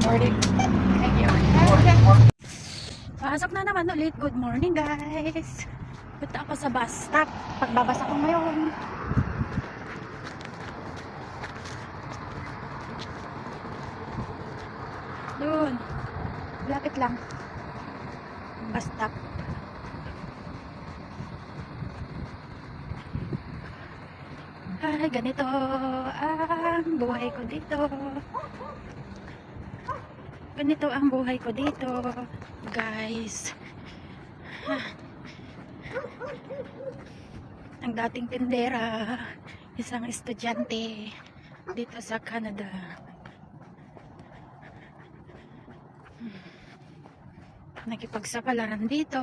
morning. Pasok na naman ulit. Good morning, guys. Punta ako sa bus stop. Pagbabasa ko ngayon. Doon. Lapit lang. Bus stop. Ay, ganito ang buhay ko dito. Ganito ang buhay ko dito, guys. Ang dating tindera, isang estudyante dito sa Canada. Nakipagsapalaran dito.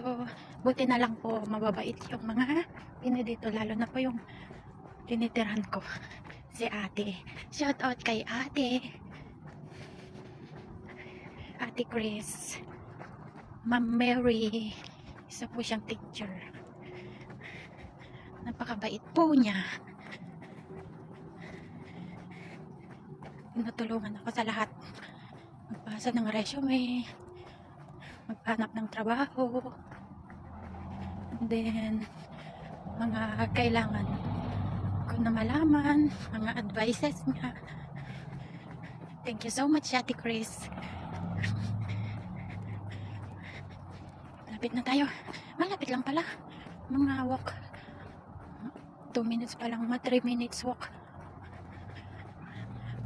Buti na lang po mababait yung mga pino dito, lalo na po yung tinitirahan ko, si ate. Shout out kay ate. Ate Chris, Ma'am Mary, isa po siyang teacher. Napakabait po niya. Tinutulungan ako sa lahat. Magpasa ng resume, maghanap ng trabaho, and then mga kailangan ko na malaman, mga advices niya. Thank you so much, Ate Chris. Malapit na tayo. Malapit lang pala. Mga walk. 2 minutes pa lang. 3 minutes walk.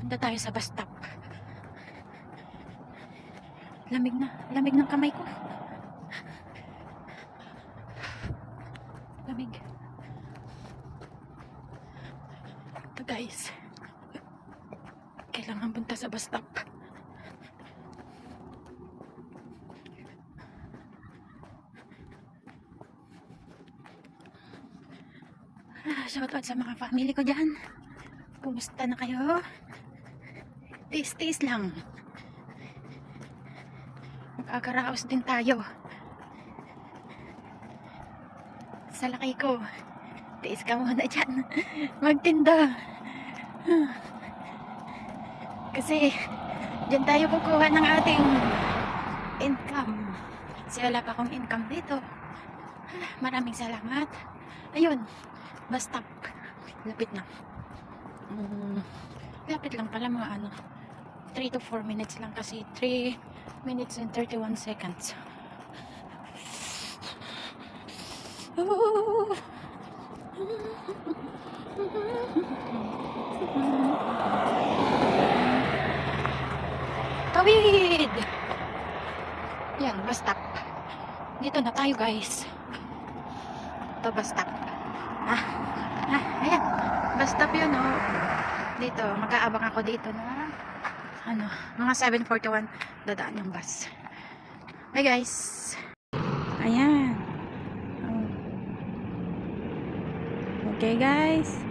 Punta tayo sa bus stop. Lamig na. Lamig ng kamay ko. Lamig. Ito guys. Kailangan punta sa bus stop. Shoutout sa mga family ko dyan. Kumusta na kayo? Tiis-tiis lang. Magkakaraos din tayo. Sa laki ko. Tiis ka muna dyan. Magtinda. Kasi dyan tayo kukuha ng ating income. Kasi wala pa akong income dito. Maraming salamat. Ayun. Bus stop. Lapit na. Lapit lang pala, mga 3 to 4 minutes lang, kasi 3 minutes and 31 seconds. Tawid! Yan, bus stop. Dito na tayo, guys. Ito, bus stop. Ayan. Bus stop yun, oh. Dito, mag-aabang ako dito na mga 7:41 dadaan yung bus. Hi, guys. Ayan. Okay, guys.